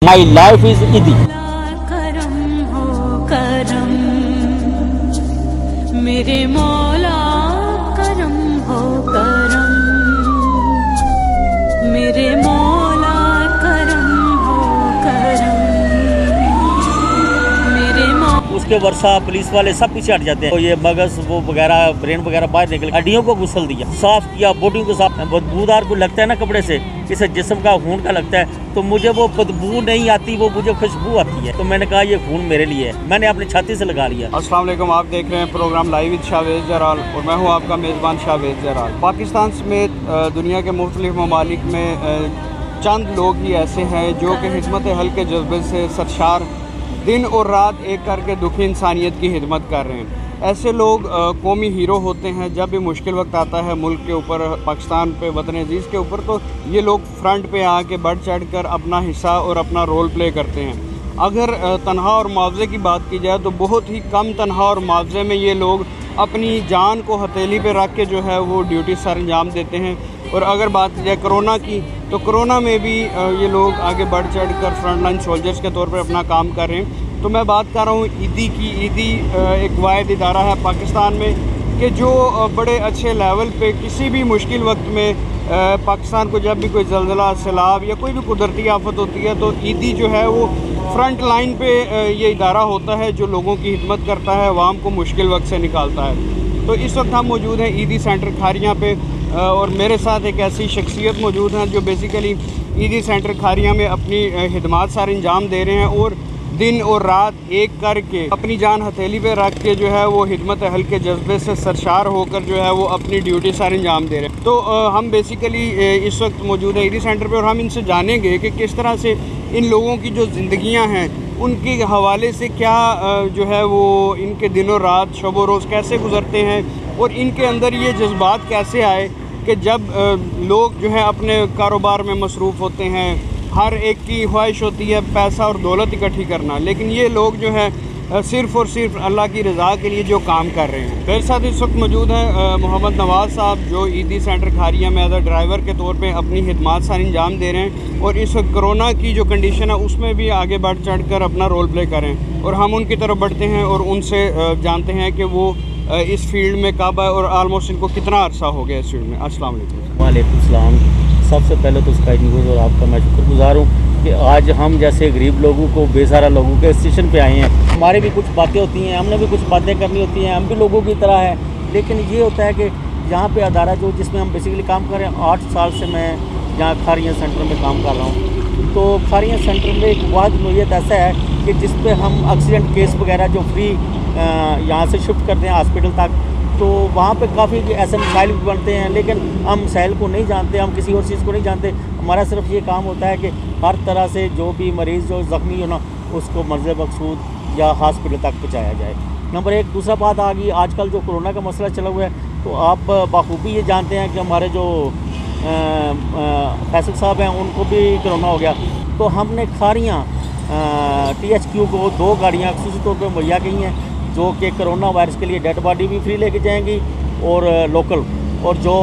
My life is Idi. करम हो करम मेरे मौला, करम हो करम मेरे मौला, करम हो करम मेरे मौला। उसके वर्षा पुलिस वाले सब पीछे हट जाते हैं, तो ये मगज वो वगैरह ब्रेन वगैरह बाहर निकल, हड्डियों को घुसल दिया, साफ किया, बॉडी को साफ। बदबूदार को लगता है ना कपड़े से, इसे जिस्म का खून का लगता है, तो मुझे वो बदबू नहीं आती, वो मुझे खुशबू आती है। तो मैंने कहा ये खून मेरे लिए है, मैंने अपनी छाती से लगा लिया। अस्सलाम वालेकुम, आप देख रहे हैं प्रोग्राम लाइव विद शाहवेज जराल और मैं हूं आपका मेज़बान शाहवेज जराल। पाकिस्तान समेत दुनिया के मुख्तलिफ ममालिक में चंद लोग ही ऐसे हैं जो कि खिदमत हल के जज्बे से सरशार दिन और रात एक करके दुखी इंसानियत की खिदमत कर रहे हैं। ऐसे लोग कौमी हीरो होते हैं। जब भी मुश्किल वक्त आता है मुल्क के ऊपर, पाकिस्तान पे, वतन अजीज़ के ऊपर, तो ये लोग फ्रंट पे आके बढ़ चढ़ कर अपना हिस्सा और अपना रोल प्ले करते हैं। अगर तनख्वाह और मुआवजे की बात की जाए तो बहुत ही कम तनख्वाह और मुआवजे में ये लोग अपनी जान को हथेली पे रख के जो है वो ड्यूटी सर अंजाम देते हैं। और अगर बात की जाए कोरोना की, तो कोरोना में भी ये लोग आगे बढ़ चढ़ कर फ्रंट लाइन सोल्जर्स के तौर पर अपना काम कर रहे हैं। तो मैं बात कर रहा हूँ ईदी की। ईदी एक वाहिद इदारा है पाकिस्तान में कि जो बड़े अच्छे लेवल पे किसी भी मुश्किल वक्त में पाकिस्तान को जब भी कोई ज़लज़ला, सैलाब या कोई भी कुदरती आफत होती है तो ईदी जो है वो फ्रंट लाइन पे ये इदारा होता है जो लोगों की खिदमत करता है, अवाम को मुश्किल वक्त से निकालता है। तो इस वक्त हम मौजूद हैं ईदी सेंटर खारियाँ पे और मेरे साथ एक ऐसी शख्सियत मौजूद हैं जो बेसिकली ईदी सेंटर खारियाँ में अपनी खिदमत सारे अंजाम दे रहे हैं और दिन और रात एक करके अपनी जान हथेली पे रख के जो है वो खिदमत अहल के जज्बे से सरशार होकर जो है वो अपनी ड्यूटी सारे अंजाम दे रहे हैं। तो हम बेसिकली इस वक्त मौजूद है ईदी सेंटर पे और हम इनसे जानेंगे कि किस तरह से इन लोगों की जो ज़िंदगियां हैं उनके हवाले से क्या जो है वो इनके दिनों रात शब रोज़ कैसे गुजरते हैं और इनके अंदर ये जज्बात कैसे आए कि जब लोग जो है अपने कारोबार में मसरूफ़ होते हैं, हर एक की ख्वाहिश होती है पैसा और दौलत इकट्ठी करना, लेकिन ये लोग जो है सिर्फ़ और सिर्फ अल्लाह की रज़ा के लिए जो काम कर रहे हैं। मेरे साथ इस वक्त मौजूद हैं मोहम्मद नवाज़ साहब जो ईदी सेंटर खारिया में एज अ ड्राइवर के तौर पे अपनी खिदमत सारी अंजाम दे रहे हैं और इस वक्त कोरोना की जो कंडीशन है उसमें भी आगे बढ़ चढ़ कर अपना रोल प्ले करें। और हम उनकी तरफ बढ़ते हैं और उनसे जानते हैं कि वो इस फील्ड में कब है और आलमोस्ट इनको कितना अरसा हो गया इस फील्ड में। अस्सलाम वालेकुम। वालेकुम सलाम। सबसे पहले तो स्काई न्यूज़ और आपका मैं शुक्रगुजार हूँ कि आज हम जैसे गरीब लोगों को, बेसहारा लोगों के स्टेशन पे आए हैं। हमारी भी कुछ बातें होती हैं, हमने भी कुछ बातें करनी होती हैं, हम भी लोगों की तरह हैं। लेकिन ये होता है कि यहाँ पे अदारा जो जिसमें हम बेसिकली काम कर रहे हैं, 8 साल से मैं यहाँ खारियाँ सेंटर में काम कर रहा हूँ। तो खारियाँ सेंटर में एक वाद नोयत ऐसा है कि जिस पर हम एक्सीडेंट केस वगैरह जो फ्री यहाँ से शिफ्ट करते हैं हॉस्पिटल तक, तो वहाँ पे काफ़ी ऐसे मसाइल भी बनते हैं, लेकिन हम मसाइल को नहीं जानते, हम किसी और चीज़ को नहीं जानते। हमारा सिर्फ ये काम होता है कि हर तरह से जो भी मरीज़ जो ज़ख्मी हो ना उसको मर्ज़ मकसूद या हॉस्पिटल तक पहुँचाया जाए। नंबर एक। दूसरा बात आ गई, आजकल जो कोरोना का मसला चला हुआ है, तो आप बाखूबी ये जानते हैं कि हमारे जो फैसल साहब हैं उनको भी कोरोना हो गया। तो हमने खारियाँ THQ को 2 गाड़ियाँ ख़ुसूसी तौर पर मुहैया की हैं जो कि कोरोना वायरस के लिए डेड बॉडी भी फ्री लेके जाएंगी और लोकल, और जो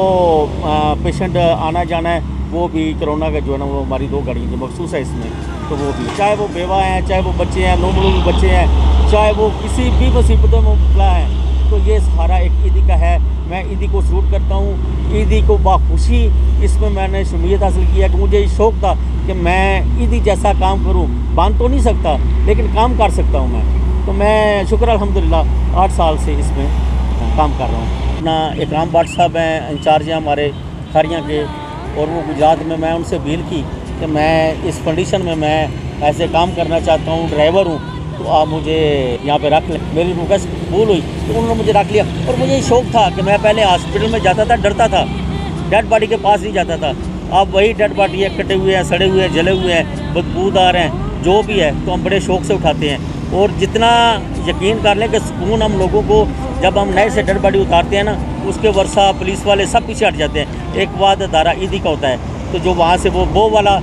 पेशेंट आना जाना है वो भी कोरोना का जो है ना वो हमारी 2 गाड़ियाँ जो मखसूस है इसमें, तो वो भी, चाहे वो बेवा हैं, चाहे वो बच्चे हैं, नौमलूम बच्चे हैं, चाहे वो किसी भी मुसीबतों में मुबतला हैं, तो ये सहारा एक ईदी का है। मैं ईदी को सलूट करता हूँ। ईदी को बाखुशी इसमें मैंने शमूलियत हासिल किया कि मुझे शौक़ था कि मैं ईदी जैसा काम करूँ। बांध तो नहीं सकता लेकिन काम कर सकता हूँ मैं। तो मैं शुक्र अल्हम्दुलिल्लाह 8 साल से इसमें काम कर रहा हूँ। अपना इकराम भट्ट साहब हैं, इंचार्ज हैं हमारे खारियाँ के, और वो गुजरात में, मैं उनसे अपील की कि मैं इस कंडीशन में मैं ऐसे काम करना चाहता हूँ, ड्राइवर हूँ, तो आप मुझे यहाँ पे रख लें। मेरी रिक्वेस्ट कबूल हुई तो उन्होंने मुझे रख लिया। और मुझे शौक़ था कि मैं पहले हॉस्पिटल में जाता था, डरता था, डेड बॉडी के पास नहीं जाता था। अब वही डेड बॉडी है, कटे हुए हैं, सड़े हुए हैं, जले हुए हैं, बदबूदार हैं, जो भी है, तो हम बड़े शौक़ से उठाते हैं। और जितना यकीन कर लें कि सुकून हम लोगों को जब हम नए से डेड बॉडी उतारते हैं ना, उसके वर्षा पुलिस वाले सब पीछे हट जाते हैं। एक बाद अदारा ईदी का होता है, तो जो वहाँ से वो वाला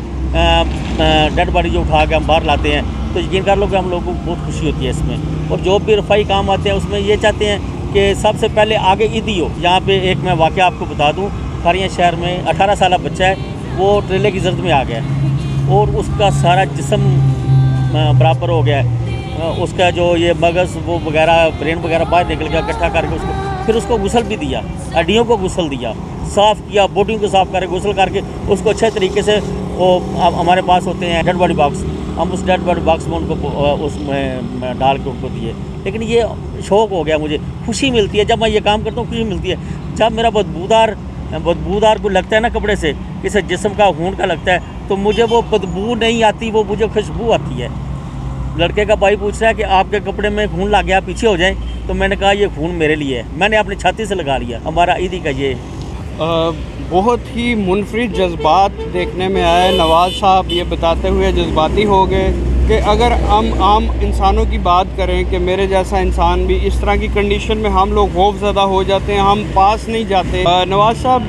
डेड बॉडी जो उठा के हम बाहर लाते हैं, तो यकीन कर लो कि हम लोगों को बहुत खुशी होती है इसमें। और जो भी रफ़ाई काम आते हैं उसमें ये चाहते हैं कि सबसे पहले आगे ईदी हो। यहाँ पे एक मैं वाक़या आपको बता दूँ, खारियाँ शहर में 18 साल बच्चा है, वो ट्रेले की जरूरत में आ गया और उसका सारा जिस्म बराबर हो गया है। उसका जो ये मगज़ वो वगैरह ब्रेन वगैरह बाहर निकल गया, इकट्ठा करके उसको फिर उसको गुसल भी दिया, हड्डियों को गुसल दिया, साफ़ किया, बोटियों को साफ़ करके गुसल करके उसको अच्छे तरीके से वो हमारे पास होते हैं डेड बॉडी बॉक्स, हम उस डेड बॉडी बॉक्स में उनको उसमें डाल के उनको दिए। लेकिन ये शौक़ हो गया, मुझे खुशी मिलती है जब मैं ये काम करता हूँ, खुशी मिलती है। जब मेरा बदबूदार को लगता है ना कपड़े से, किसी जिस्म का खून का लगता है, तो मुझे वो बदबू नहीं आती, वो मुझे खुशबू आती है। लड़के का भाई पूछ रहा है कि आपके कपड़े में खून लग गया, पीछे हो जाएं, तो मैंने कहा ये खून मेरे लिए है, मैंने अपनी छाती से लगा लिया। हमारा ईदी का ये बहुत ही मुनफरिद जज्बात देखने में आए। नवाज़ साहब ये बताते हुए जज्बाती हो गए कि अगर हम आम इंसानों की बात करें कि मेरे जैसा इंसान भी इस तरह की कंडीशन में हम लोग खौफज़दा हो जाते हैं, हम पास नहीं जाते। नवाज़ साहब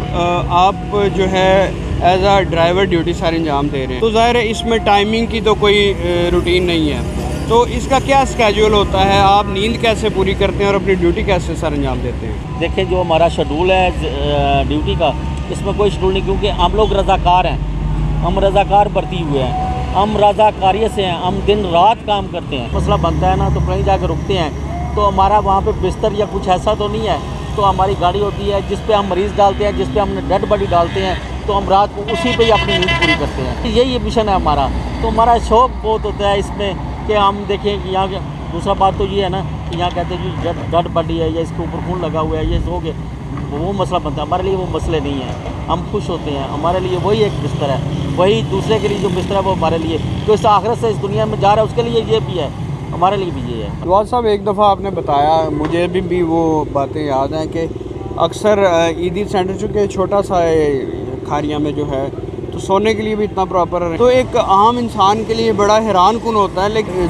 आप जो है एज आ ड्राइवर ड्यूटी सारे अंजाम दे रहे हैं, तो ज़ाहिर है इसमें टाइमिंग की तो कोई रूटीन नहीं है, तो इसका क्या स्केड्यूल होता है? आप नींद कैसे पूरी करते हैं और अपनी ड्यूटी कैसे सर अंजाम देते हैं? देखिए, जो हमारा शेड्यूल है ड्यूटी का, इसमें कोई शेड्यूल नहीं, क्योंकि हम लोग रज़ाकार हैं, हम रज़ाकार भर्ती हुए हैं, हम रज़ाकारियत से हैं, हम दिन रात काम करते हैं। मसला बनता है ना तो कहीं जाकर रुकते हैं, तो हमारा वहाँ पे बिस्तर या कुछ ऐसा तो नहीं है, तो हमारी गाड़ी होती है जिस पे हम मरीज़ डालते हैं, जिस पे हम डेड बॉडी डालते हैं, तो हम रात को उसी पे ही अपनी नींद पूरी करते हैं। यही मिशन है हमारा। तो हमारा शौक़ बहुत होता है इसमें कि हम देखें कि यहाँ के, दूसरा बात तो ये है ना कि यहाँ कहते हैं कि डेड बॉडी है या इसके ऊपर खून लगा हुआ है, ये सो गए, वो मसला बनता है। हमारे लिए वो मसले नहीं है, हम खुश होते हैं, हमारे लिए वही एक बिस्तर है, वही दूसरे के लिए जो बिस्तर है वो हमारे लिए, जो इस आखिरत से इस दुनिया में जा रहा है उसके लिए ये भी है, हमारे लिए भी ये है। नवाज़ साहब, एक दफ़ा आपने बताया, मुझे भी वो बातें याद हैं कि अक्सर ईदी सेंटर, चूँकि छोटा सा खारिया में जो है, तो सोने के लिए भी इतना प्रॉपर है, तो एक आम इंसान के लिए बड़ा हैरान कुन होता है, लेकिन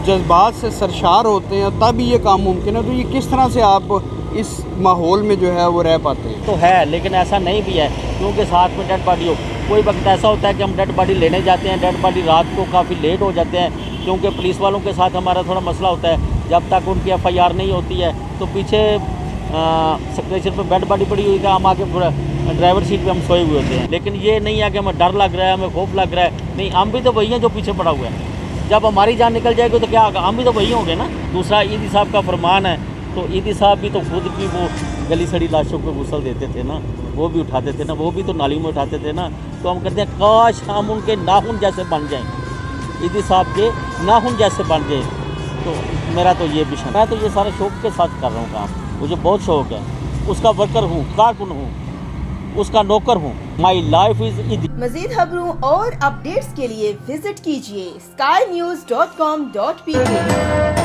जज्बात से सरशार होते हैं तब ये काम मुमकिन है। तो ये किस तरह से आप इस माहौल में जो है वो रह पाते हैं? तो है, लेकिन ऐसा नहीं भी है, क्योंकि साथ में डेड बॉडी हो। कोई वक्त ऐसा होता है कि हम डेड बॉडी लेने जाते हैं, डेड बॉडी रात को काफ़ी लेट हो जाते हैं, क्योंकि पुलिस वालों के साथ हमारा थोड़ा मसला होता है। जब तक उनकी FIR नहीं होती है तो पीछे स्टेशन पर डेड बॉडी पड़ी हुई है, हम आके पूरा ड्राइवर सीट पे हम सोए हुए होते हैं। लेकिन ये नहीं है कि हमें डर लग रहा है, हमें खौफ लग रहा है, नहीं, हम भी तो वही हैं जो पीछे पड़ा हुआ है। जब हमारी जान निकल जाएगी तो क्या होगा, हम भी तो वही होंगे ना। दूसरा, ईदी साहब का फरमान है, तो ईदी साहब भी तो खुद भी वो गली सड़ी लाशों को गुसल देते थे ना, वो भी उठाते थे ना, वो भी तो नाली में उठाते थे ना। तो हम कहते हैं काश हम उनके नाखून जैसे बन जाएँ, ईदी साहब के नाखून जैसे बन जाए। तो मेरा तो ये विषय, मैं तो ये सारे शौक़ के साथ कर रहा हूँ काम, मुझे बहुत शौक़ है, उसका वर्कर हूँ, कारकुन हूँ, उसका नौकर हूँ। माई लाइफ इज ईदी। मज़ीद खबरों और अपडेट्स के लिए विजिट कीजिए skynews.com.pk।